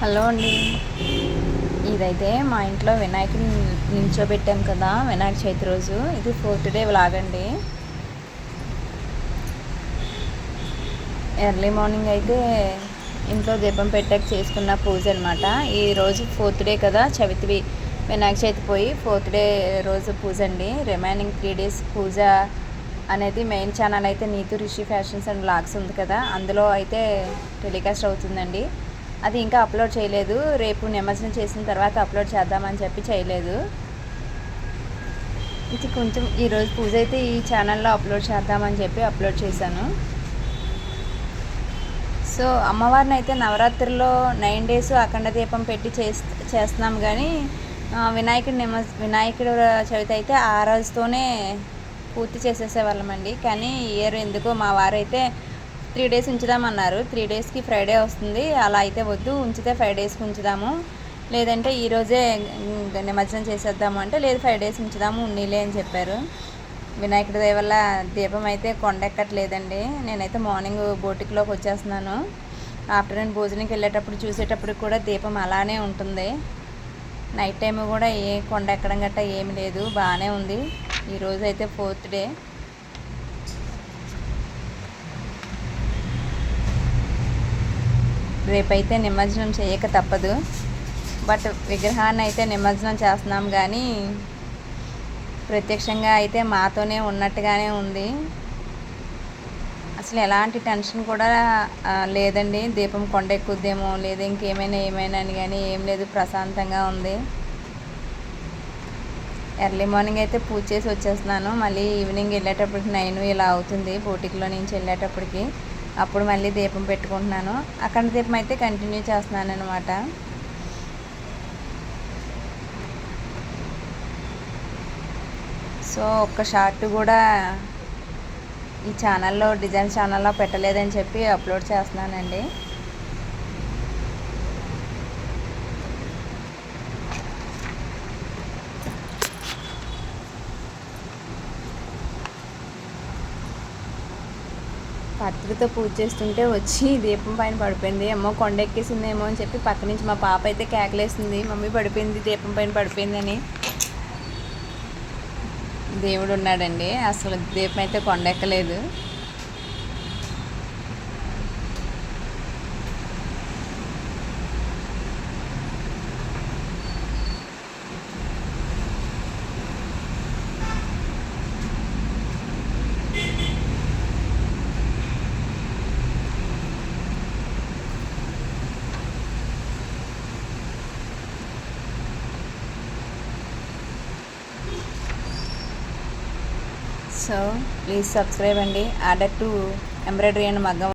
Hello అండి. ఇదైతే మా ఇంట్లో వినాయకుడిని నిల్చోబెట్టాం కదా, వినాయక చవితి రోజు. ఇది 4th డే వ్లాగ్ అండి. ఎర్లీ మార్నింగ్ అయితే ఇంట్లో దీపం పెట్టాక చేసుకున్న పూజ అనమాట. ఈరోజు 4th డే కదా, వినాయక చవితి పోయి 4th డే రోజు పూజ అండి. రిమైనింగ్ 3 days పూజ అనేది మెయిన్ ఛానల్ అయితే Neetu Rishi fashions and vlogs ఉంది కదా, అందులో అయితే టెలికాస్ట్ అవుతుందండి. అది ఇంకా అప్లోడ్ చేయలేదు. రేపు నిమజ్జనం చేసిన తర్వాత అప్లోడ్ చేద్దామని చెప్పి చేయలేదు. ఇది కొంచెం ఈరోజు పూజ అయితే ఈ ఛానల్లో అప్లోడ్ చేద్దామని చెప్పి అప్లోడ్ చేశాను. సో అమ్మవారిని అయితే నవరాత్రుల్లో 9 days అఖండ దీపం పెట్టి చేస్తున్నాం. కానీ వినాయకుడు చవితి అయితే ఆ రోజుతోనే పూర్తి చేసేసేవాళ్ళమండి. కానీ ఇయర్ ఎందుకో మా వారైతే 3 days ఉంచుదామన్నారు. 3 daysకి ఫ్రైడే వస్తుంది, అలా అయితే వద్దు, ఉంచితే 5 daysకి ఉంచుదాము, లేదంటే ఈరోజే నిమజ్జనం చేసేద్దాము అంటే, లేదు 5 days ఉంచుదాము ఉన్నీలే అని చెప్పారు. వినాయకుడి దయ వల్ల దీపం అయితే కొండెక్కట్లేదండి. నేనైతే మార్నింగ్ బోటిక్లోకి వచ్చేస్తున్నాను. ఆఫ్టర్నూన్ భోజనంకి వెళ్ళేటప్పుడు చూసేటప్పుడు కూడా దీపం అలానే ఉంటుంది. నైట్ టైం కూడా ఏ కొండెక్కడం గట్టా ఏమి లేదు, బాగానే ఉంది. ఈరోజు అయితే 4th డే. రేపైతే నిమజ్జనం చేయక తప్పదు. బట్ విగ్రహాన్ని అయితే నిమజ్జనం చేస్తున్నాం, కానీ ప్రత్యక్షంగా అయితే మాతోనే ఉన్నట్టుగానే ఉంది. అసలు ఎలాంటి టెన్షన్ కూడా లేదండి. దీపం కొండ ఎక్కుద్దేమో, లేదా ఏమైనా అని కానీ ఏం లేదు, ప్రశాంతంగా ఉంది. ఎర్లీ మార్నింగ్ అయితే పూజ చేసి వచ్చేస్తున్నాను. మళ్ళీ ఈవినింగ్ వెళ్ళేటప్పటికి 9 ఇలా అవుతుంది. బోటిక్లో నుంచి వెళ్ళేటప్పటికి అప్పుడు మళ్ళీ దీపం పెట్టుకుంటున్నాను. అఖండ దీపం అయితే కంటిన్యూ చేస్తున్నాను అనమాట. సో ఒక్క షార్ట్ కూడా ఈ ఛానల్లో, డిజైన్ ఛానల్లో పెట్టలేదని చెప్పి అప్లోడ్ చేస్తున్నానండి. పత్రికతో పూజ చేస్తుంటే వచ్చి దీపం పైన పడిపోయింది. ఏమో కొండ ఎక్కేసిందేమో అని చెప్పి పక్క నుంచి మా పాప అయితే కేకలేస్తుంది, మమ్మీ పడిపోయింది, దీపం పైన పడిపోయిందని. దేవుడు ఉన్నాడండి, అసలు దీపం అయితే కొండ ఎక్కలేదు. సో ప్లీజ్ సబ్స్క్రైబ్ అండి. ఆర్డర్ టు ఎంబ్రాయిడరీ అండ్ మగ్గం